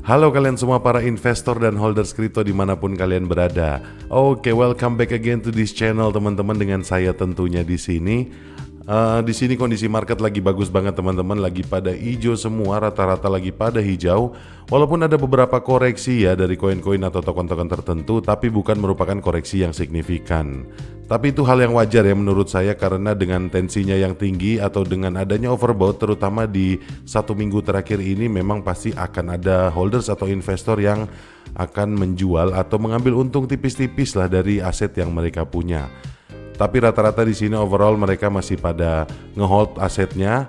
Halo kalian semua para investor dan holders kripto dimanapun kalian berada. Oke, welcome back again to this channel teman-teman, dengan saya tentunya di sini. Di sini kondisi market lagi bagus banget teman-teman, lagi pada hijau semua, rata-rata lagi pada hijau. Walaupun ada beberapa koreksi ya dari koin-koin atau token-token tertentu, tapi bukan merupakan koreksi yang signifikan. Tapi itu hal yang wajar ya menurut saya, karena dengan tensinya yang tinggi atau dengan adanya overbought terutama di 1 minggu terakhir ini, memang pasti akan ada holders atau investor yang akan menjual atau mengambil untung tipis-tipis lah dari aset yang mereka punya. Tapi rata-rata di sini overall mereka masih pada ngehold asetnya,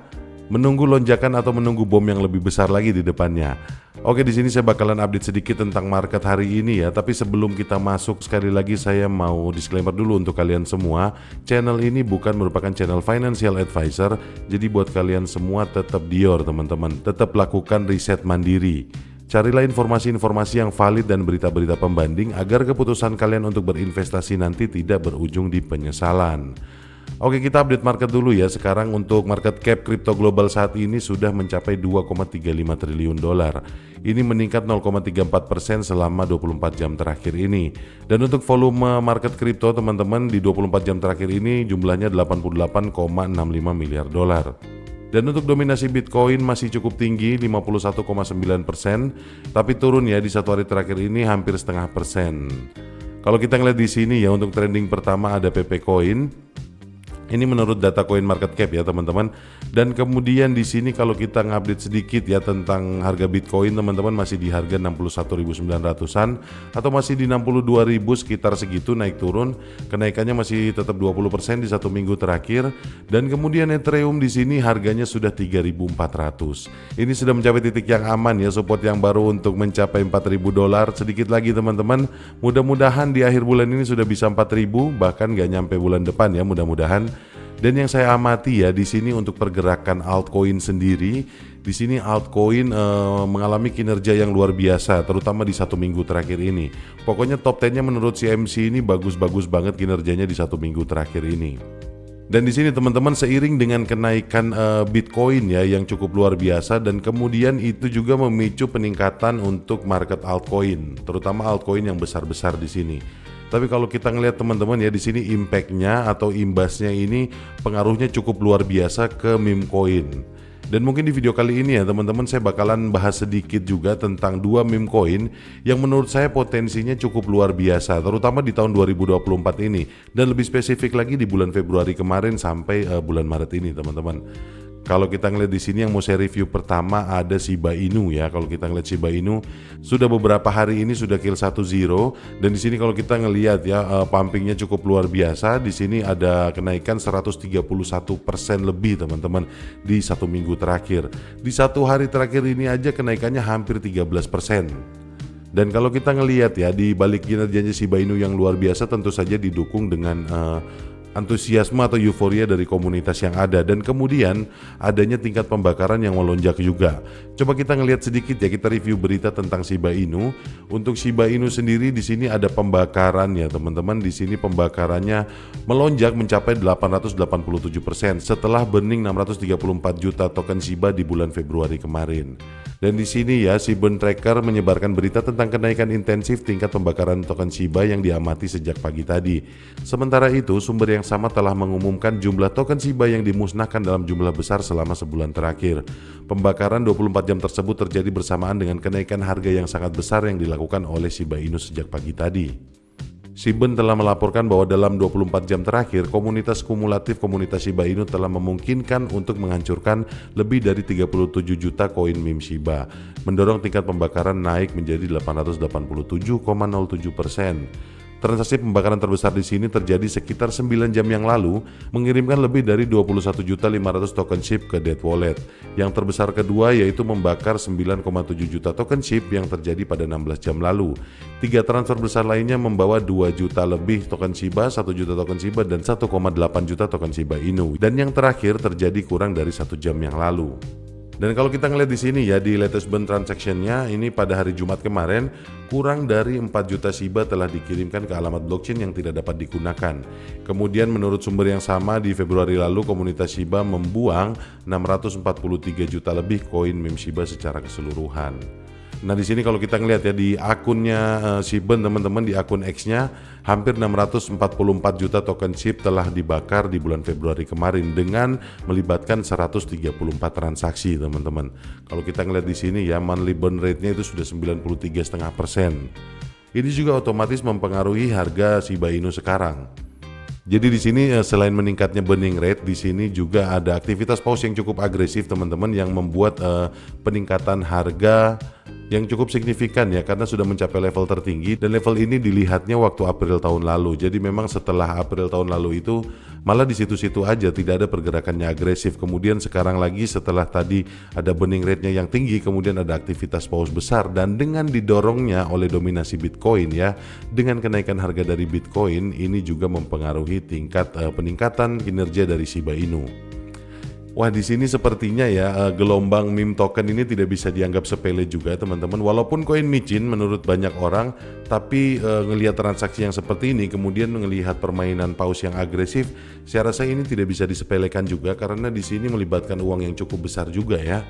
menunggu lonjakan atau menunggu bom yang lebih besar lagi di depannya. Oke, di sini saya bakalan update sedikit tentang market hari ini ya. Tapi sebelum kita masuk, sekali lagi saya mau disclaimer dulu untuk kalian semua. Channel ini bukan merupakan channel financial advisor. Jadi buat kalian semua tetap dior teman-teman, tetap lakukan riset mandiri. Carilah informasi-informasi yang valid dan berita-berita pembanding agar keputusan kalian untuk berinvestasi nanti tidak berujung di penyesalan. Oke, kita update market dulu ya. Sekarang untuk market cap kripto global saat ini sudah mencapai 2,35 triliun dolar. Ini meningkat 0,34% selama 24 jam terakhir ini. Dan untuk volume market kripto teman-teman di 24 jam terakhir ini jumlahnya 88,65 miliar dolar. Dan untuk dominasi Bitcoin masih cukup tinggi 51,9%, tapi turun ya di 1 hari terakhir ini hampir 0,5%. Kalau kita ngeliat di sini ya, untuk trending pertama ada PP Coin. Ini menurut data Coin Market Cap ya teman-teman. Dan kemudian di sini kalau kita ngupdate sedikit ya tentang harga Bitcoin teman-teman, masih di harga 61.900-an atau masih di 62.000 sekitar segitu, naik turun. Kenaikannya masih tetap 20% di 1 minggu terakhir. Dan kemudian Ethereum di sini harganya sudah 3.400. Ini sudah mencapai titik yang aman ya, support yang baru untuk mencapai 4.000 dolar. Sedikit lagi teman-teman. Mudah-mudahan di akhir bulan ini sudah bisa 4.000, bahkan gak nyampe bulan depan ya, mudah-mudahan. Dan yang saya amati ya di sini untuk pergerakan altcoin sendiri, di sini altcoin mengalami kinerja yang luar biasa, terutama di 1 minggu terakhir ini. Pokoknya top 10-nya menurut CMC ini bagus-bagus banget kinerjanya di 1 minggu terakhir ini. Dan di sini teman-teman, seiring dengan kenaikan Bitcoin ya yang cukup luar biasa, dan kemudian itu juga memicu peningkatan untuk market altcoin, terutama altcoin yang besar-besar di sini. Tapi kalau kita ngelihat teman-teman ya di sini impact-nya atau imbasnya ini pengaruhnya cukup luar biasa ke meme coin. Dan mungkin di video kali ini ya teman-teman, saya bakalan bahas sedikit juga tentang 2 meme coin yang menurut saya potensinya cukup luar biasa, terutama di tahun 2024 ini, dan lebih spesifik lagi di bulan Februari kemarin sampai bulan Maret ini teman-teman. Kalau kita ngeliat di sini yang mau saya review pertama ada Shiba Inu ya. Kalau kita ngeliat Shiba Inu sudah beberapa hari ini sudah kill 1-0, dan di sini kalau kita ngeliat ya pumpingnya cukup luar biasa. Di sini ada kenaikan 131% lebih teman-teman di 1 minggu terakhir. Di 1 hari terakhir ini aja kenaikannya hampir 13%. Dan kalau kita ngeliat ya di balik kinerjanya Shiba Inu yang luar biasa, tentu saja didukung dengan antusiasme atau euforia dari komunitas yang ada, dan kemudian adanya tingkat pembakaran yang melonjak juga. Coba kita ngelihat sedikit ya, kita review berita tentang Shiba Inu. Untuk Shiba Inu sendiri di sini ada pembakaran ya teman-teman. Di sini pembakarannya melonjak mencapai 887% setelah burning 634 juta token Shiba di bulan Februari kemarin. Dan di sini ya si burn tracker menyebarkan berita tentang kenaikan intensif tingkat pembakaran token Shiba yang diamati sejak pagi tadi. Sementara itu sumber yang sama telah mengumumkan jumlah token Shiba yang dimusnahkan dalam jumlah besar selama sebulan terakhir. Pembakaran 24 jam tersebut terjadi bersamaan dengan kenaikan harga yang sangat besar yang dilakukan oleh Shiba Inu sejak pagi tadi. Shiba telah melaporkan bahwa dalam 24 jam terakhir, komunitas kumulatif komunitas Shiba Inu telah memungkinkan untuk menghancurkan lebih dari 37 juta koin meme Shiba, mendorong tingkat pembakaran naik menjadi 887,07%. Transaksi pembakaran terbesar di sini terjadi sekitar 9 jam yang lalu, mengirimkan lebih dari 21.500 token SHIB ke Dead Wallet. Yang terbesar kedua yaitu membakar 9,7 juta token SHIB yang terjadi pada 16 jam lalu. 3 transfer besar lainnya membawa 2 juta lebih token Shiba, 1 juta token Shiba, dan 1,8 juta token Shiba Inu. Dan yang terakhir terjadi kurang dari 1 jam yang lalu. Dan kalau kita ngeliat di sini ya di latest burn transaction-nya ini pada hari Jumat kemarin, kurang dari 4 juta Shiba telah dikirimkan ke alamat blockchain yang tidak dapat digunakan. Kemudian menurut sumber yang sama di Februari lalu komunitas Shiba membuang 643 juta lebih koin meme Shiba secara keseluruhan. Nah di sini kalau kita ngelihat ya di akunnya si Ben teman-teman, di akun X-nya hampir 644 juta token SHIB telah dibakar di bulan Februari kemarin dengan melibatkan 134 transaksi teman-teman. Kalau kita ngelihat di sini ya, monthly burn rate-nya itu sudah 93,5%. Ini juga otomatis mempengaruhi harga Shiba Inu sekarang. Jadi di sini selain meningkatnya burning rate, di sini juga ada aktivitas paus yang cukup agresif teman-teman, yang membuat peningkatan harga yang cukup signifikan ya, karena sudah mencapai level tertinggi, dan level ini dilihatnya waktu April tahun lalu. Jadi memang setelah April tahun lalu itu malah di situ-situ aja, tidak ada pergerakannya agresif. Kemudian sekarang lagi setelah tadi ada burning rate-nya yang tinggi, kemudian ada aktivitas paus besar, dan dengan didorongnya oleh dominasi Bitcoin ya, dengan kenaikan harga dari Bitcoin ini juga mempengaruhi tingkat peningkatan kinerja dari Shiba Inu. Wah di sini sepertinya ya gelombang meme token ini tidak bisa dianggap sepele juga teman-teman. Walaupun koin micin menurut banyak orang, tapi ngelihat transaksi yang seperti ini, kemudian melihat permainan paus yang agresif, saya rasa ini tidak bisa disepelekan juga, karena di sini melibatkan uang yang cukup besar juga ya.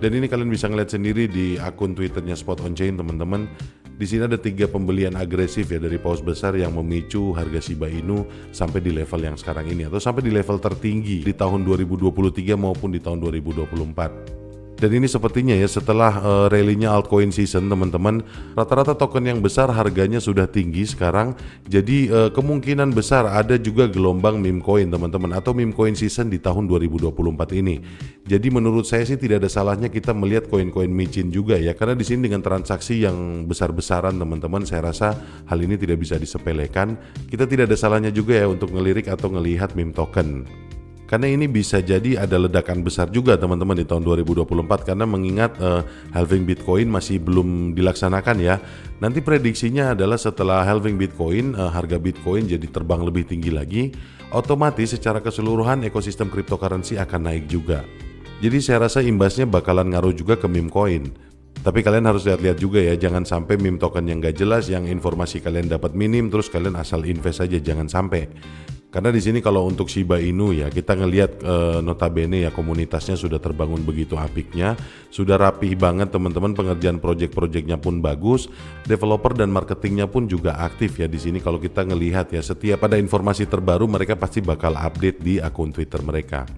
Dan ini kalian bisa ngeliat sendiri di akun Twitternya Spot On Chain teman-teman. Di sini ada 3 pembelian agresif ya dari paus besar yang memicu harga Shiba Inu sampai di level yang sekarang ini, atau sampai di level tertinggi di tahun 2023 maupun di tahun 2024. Dan ini sepertinya ya setelah rally-nya altcoin season teman-teman, rata-rata token yang besar harganya sudah tinggi sekarang. Jadi kemungkinan besar ada juga gelombang meme coin teman-teman, atau meme coin season di tahun 2024 ini. Jadi menurut saya sih tidak ada salahnya kita melihat koin-koin micin juga ya, karena di sini dengan transaksi yang besar-besaran teman-teman, saya rasa hal ini tidak bisa disepelekan. Kita tidak ada salahnya juga ya untuk ngelirik atau ngelihat meme token. Karena ini bisa jadi ada ledakan besar juga teman-teman di tahun 2024, karena mengingat halving Bitcoin masih belum dilaksanakan ya. Nanti prediksinya adalah setelah halving Bitcoin, harga Bitcoin jadi terbang lebih tinggi lagi, otomatis secara keseluruhan ekosistem cryptocurrency akan naik juga. Jadi saya rasa imbasnya bakalan ngaruh juga ke meme coin. Tapi kalian harus lihat-lihat juga ya, jangan sampai meme token yang gak jelas, yang informasi kalian dapat minim terus kalian asal invest aja, jangan sampai. Karena di sini kalau untuk Shiba Inu ya, kita ngelihat notabene ya komunitasnya sudah terbangun begitu apiknya, sudah rapih banget teman-teman, pengerjaan project-projectnya pun bagus, developer dan marketingnya pun juga aktif ya di sini. Kalau kita ngelihat ya, setiap ada informasi terbaru mereka pasti bakal update di akun Twitter mereka.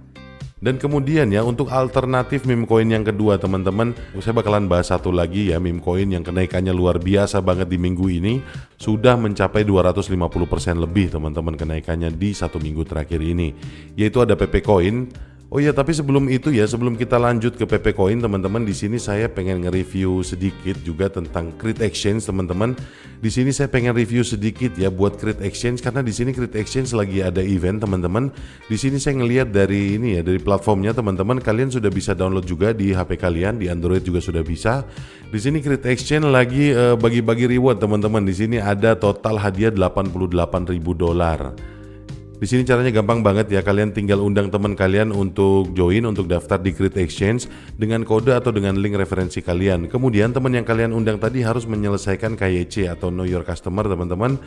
Dan kemudian ya untuk alternatif meme coin yang kedua teman-teman, saya bakalan bahas satu lagi ya, meme coin yang kenaikannya luar biasa banget di minggu ini, sudah mencapai 250% lebih teman-teman kenaikannya di 1 minggu terakhir ini, yaitu ada PP Coin. Oh iya, tapi sebelum itu ya, sebelum kita lanjut ke PP Coin teman-teman, di sini saya pengen nge-review sedikit juga tentang Create Exchange teman-teman. Di sini saya pengen review sedikit ya buat Create Exchange, karena di sini Create Exchange lagi ada event teman-teman. Di sini saya ngelihat dari ini ya, dari platformnya teman-teman, kalian sudah bisa download juga di HP kalian, di Android juga sudah bisa. Di sini Create Exchange lagi bagi-bagi reward teman-teman. Di sini ada total hadiah $88.000. Di sini caranya gampang banget ya, kalian tinggal undang teman kalian untuk join, untuk daftar di Create Exchange dengan kode atau dengan link referensi kalian. Kemudian teman yang kalian undang tadi harus menyelesaikan KYC atau Know Your Customer teman-teman,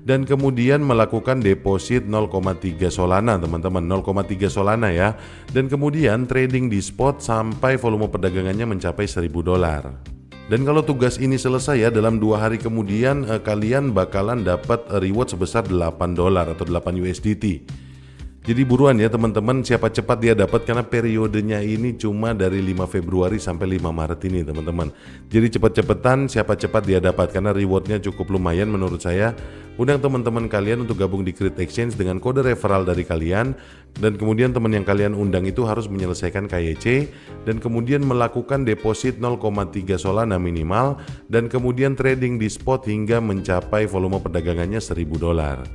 dan kemudian melakukan deposit 0,3 Solana teman-teman, 0,3 Solana ya, dan kemudian trading di spot sampai volume perdagangannya mencapai $1.000. Dan kalau tugas ini selesai ya, dalam 2 hari kemudian kalian bakalan dapat reward sebesar $8 atau 8 USDT. Jadi buruan ya teman-teman, siapa cepat dia dapat, karena periodenya ini cuma dari 5 Februari sampai 5 Maret ini teman-teman. Jadi cepat-cepatan, siapa cepat dia dapat, karena rewardnya cukup lumayan menurut saya. Undang teman-teman kalian untuk gabung di Create Exchange dengan kode referral dari kalian, dan kemudian teman yang kalian undang itu harus menyelesaikan KYC, dan kemudian melakukan deposit 0,3 Solana minimal, dan kemudian trading di spot hingga mencapai volume perdagangannya $1.000.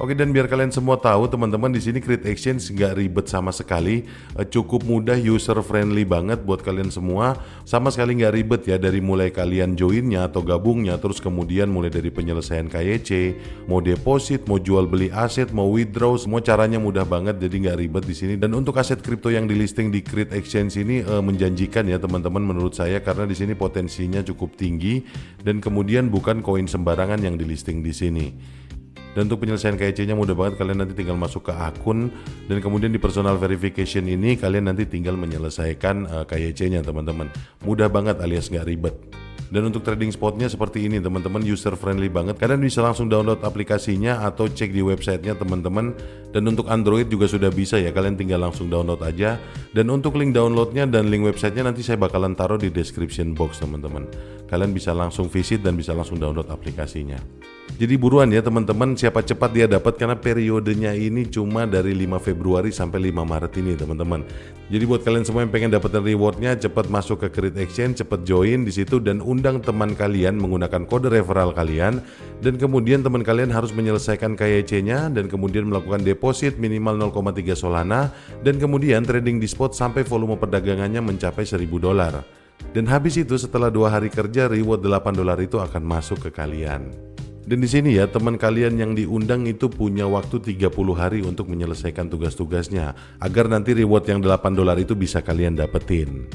Oke, dan biar kalian semua tahu teman-teman, di sini Create Exchange nggak ribet sama sekali, cukup mudah, user friendly banget buat kalian semua, sama sekali nggak ribet ya, dari mulai kalian joinnya atau gabungnya, terus kemudian mulai dari penyelesaian KYC, mau deposit, mau jual beli aset, mau withdraw, semua caranya mudah banget, jadi nggak ribet di sini. Dan untuk aset kripto yang di listing di Create Exchange ini menjanjikan ya teman-teman menurut saya, karena di sini potensinya cukup tinggi, dan kemudian bukan koin sembarangan yang di listing di sini. Dan untuk penyelesaian KYC-nya mudah banget, kalian nanti tinggal masuk ke akun, dan kemudian di personal verification ini kalian nanti tinggal menyelesaikan KYC-nya teman-teman. Mudah banget alias nggak ribet. Dan untuk trading spotnya seperti ini teman-teman, user friendly banget. Kalian bisa langsung download aplikasinya atau cek di websitenya teman-teman. Dan untuk Android juga sudah bisa ya, kalian tinggal langsung download aja. Dan untuk link downloadnya dan link websitenya nanti saya bakalan taruh di description box teman-teman. Kalian bisa langsung visit dan bisa langsung download aplikasinya. Jadi buruan ya teman-teman, siapa cepat dia dapat, karena periodenya ini cuma dari 5 Februari sampai 5 Maret ini teman-teman. Jadi buat kalian semua yang pengen dapetin rewardnya, cepat masuk ke Create Exchange, cepat join di situ dan undang teman kalian menggunakan kode referral kalian. Dan kemudian teman kalian harus menyelesaikan KYC-nya dan kemudian melakukan deposit minimal 0,3 Solana dan kemudian trading di spot sampai volume perdagangannya mencapai $1.000. Dan habis itu setelah 2 hari kerja, reward $8 itu akan masuk ke kalian. Dan di sini ya, teman kalian yang diundang itu punya waktu 30 hari untuk menyelesaikan tugas-tugasnya agar nanti reward yang $8 itu bisa kalian dapetin.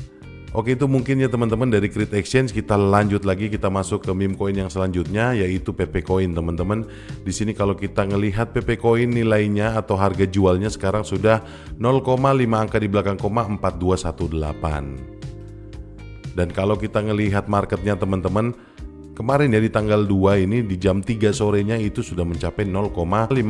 Oke, itu mungkin ya teman-teman dari Create Exchange. Kita lanjut lagi, kita masuk ke meme coin yang selanjutnya yaitu PP Coin teman-teman. Di sini kalau kita ngelihat PP Coin nilainya atau harga jualnya sekarang sudah 0,5 angka di belakang koma 4218. Dan kalau kita ngelihat marketnya teman-teman, kemarin ya di tanggal 2 ini di jam 3 sorenya itu sudah mencapai 0,5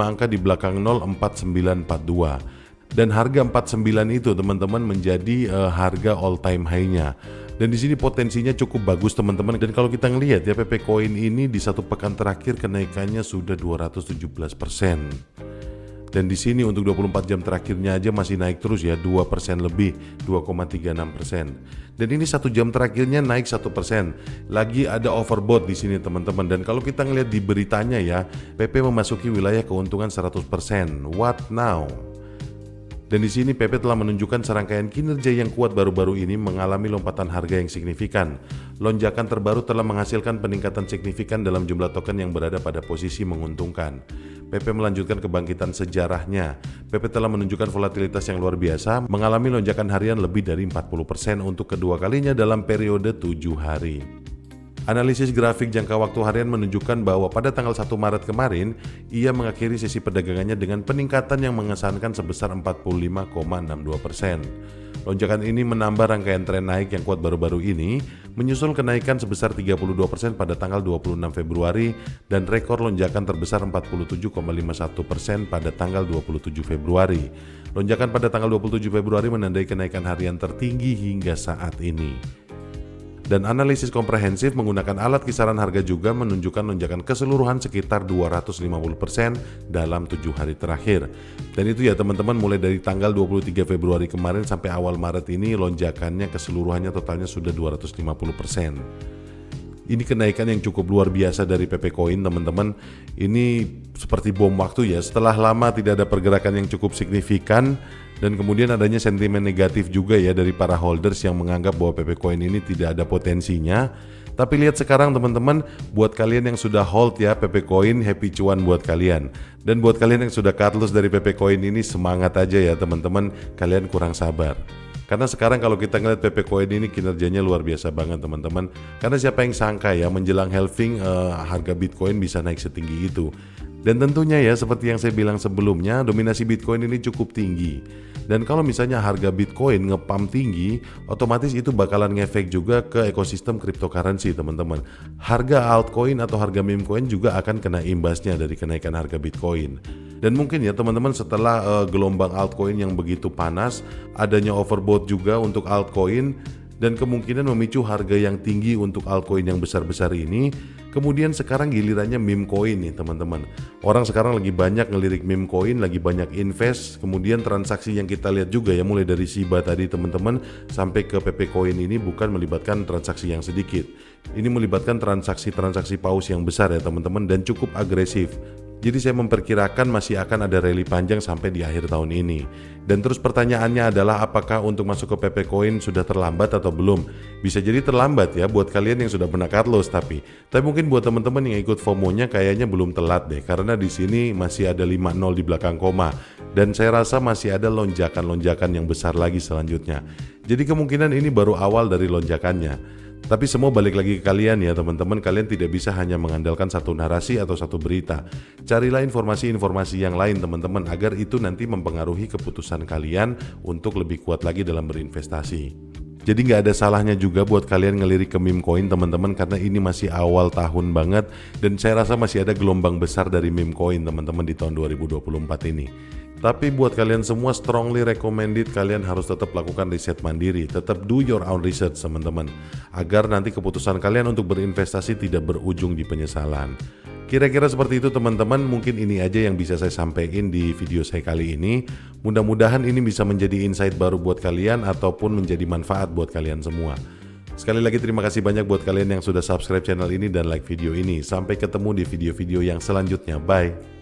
angka di belakang 04942. Dan harga 49 itu teman-teman menjadi harga all time high-nya. Dan di sini potensinya cukup bagus teman-teman. Dan kalau kita ngelihat ya, PP Coin ini di 1 pekan terakhir kenaikannya sudah 217%. Dan di sini untuk 24 jam terakhirnya aja masih naik terus ya, 2% lebih, 2,36%. Dan ini 1 jam terakhirnya naik 1%. Lagi ada overbought di sini teman-teman. Dan kalau kita ngelihat di beritanya ya, PP memasuki wilayah keuntungan 100%. What now? Dan di sini PP telah menunjukkan serangkaian kinerja yang kuat baru-baru ini mengalami lompatan harga yang signifikan. Lonjakan terbaru telah menghasilkan peningkatan signifikan dalam jumlah token yang berada pada posisi menguntungkan. PP melanjutkan kebangkitan sejarahnya. PP telah menunjukkan volatilitas yang luar biasa, mengalami lonjakan harian lebih dari 40% untuk kedua kalinya dalam periode 7 hari. Analisis grafik jangka waktu harian menunjukkan bahwa pada tanggal 1 Maret kemarin, ia mengakhiri sesi perdagangannya dengan peningkatan yang mengesankan sebesar 45,62%. Lonjakan ini menambah rangkaian tren naik yang kuat baru-baru ini, menyusul kenaikan sebesar 32% pada tanggal 26 Februari dan rekor lonjakan terbesar 47,51% pada tanggal 27 Februari. Lonjakan pada tanggal 27 Februari menandai kenaikan harian tertinggi hingga saat ini. Dan analisis komprehensif menggunakan alat kisaran harga juga menunjukkan lonjakan keseluruhan sekitar 250% dalam 7 hari terakhir. Dan itu ya teman-teman, mulai dari tanggal 23 Februari kemarin sampai awal Maret ini lonjakannya keseluruhannya totalnya sudah 250%. Ini kenaikan yang cukup luar biasa dari PP Coin teman-teman. Ini seperti bom waktu ya, setelah lama tidak ada pergerakan yang cukup signifikan. Dan kemudian adanya sentimen negatif juga ya dari para holders yang menganggap bahwa PP Coin ini tidak ada potensinya. Tapi lihat sekarang teman-teman, buat kalian yang sudah hold ya PP Coin, happy cuan buat kalian. Dan buat kalian yang sudah cut loss dari PP Coin ini, semangat aja ya teman-teman, kalian kurang sabar. Karena sekarang kalau kita ngeliat PP Coin ini kinerjanya luar biasa banget teman-teman. Karena siapa yang sangka ya menjelang halving harga Bitcoin bisa naik setinggi itu. Dan tentunya ya seperti yang saya bilang sebelumnya, dominasi Bitcoin ini cukup tinggi. Dan kalau misalnya harga Bitcoin ngepump tinggi, otomatis itu bakalan ngefek juga ke ekosistem cryptocurrency teman-teman. Harga altcoin atau harga meme coin juga akan kena imbasnya dari kenaikan harga Bitcoin. Dan mungkin ya teman-teman setelah gelombang altcoin yang begitu panas, adanya overbought juga untuk altcoin, dan kemungkinan memicu harga yang tinggi untuk altcoin yang besar-besar ini. Kemudian sekarang gilirannya meme coin nih teman-teman. Orang sekarang lagi banyak ngelirik meme coin, lagi banyak invest. Kemudian transaksi yang kita lihat juga ya, mulai dari Shiba tadi teman-teman sampai ke PP Coin ini bukan melibatkan transaksi yang sedikit. Ini melibatkan transaksi-transaksi paus yang besar ya teman-teman, dan cukup agresif. Jadi saya memperkirakan masih akan ada rally panjang sampai di akhir tahun ini. Dan terus pertanyaannya adalah apakah untuk masuk ke PP Coin sudah terlambat atau belum? Bisa jadi terlambat ya buat kalian yang sudah pernah cut loss, tapi mungkin buat teman-teman yang ikut FOMO-nya kayaknya belum telat deh, karena di sini masih ada 50 di belakang koma. Dan saya rasa masih ada lonjakan-lonjakan yang besar lagi selanjutnya. Jadi kemungkinan ini baru awal dari lonjakannya. Tapi semua balik lagi ke kalian ya teman-teman, kalian tidak bisa hanya mengandalkan satu narasi atau satu berita. Carilah informasi-informasi yang lain teman-teman, agar itu nanti mempengaruhi keputusan kalian untuk lebih kuat lagi dalam berinvestasi. Jadi nggak ada salahnya juga buat kalian ngelirik ke meme coin teman-teman, karena ini masih awal tahun banget dan saya rasa masih ada gelombang besar dari meme coin teman-teman di tahun 2024 ini. Tapi buat kalian semua, strongly recommended kalian harus tetap lakukan riset mandiri, tetap do your own research teman-teman, agar nanti keputusan kalian untuk berinvestasi tidak berujung di penyesalan. Kira-kira seperti itu teman-teman, mungkin ini aja yang bisa saya sampaikan di video saya kali ini. Mudah-mudahan ini bisa menjadi insight baru buat kalian ataupun menjadi manfaat buat kalian semua. Sekali lagi terima kasih banyak buat kalian yang sudah subscribe channel ini dan like video ini. Sampai ketemu di video-video yang selanjutnya. Bye!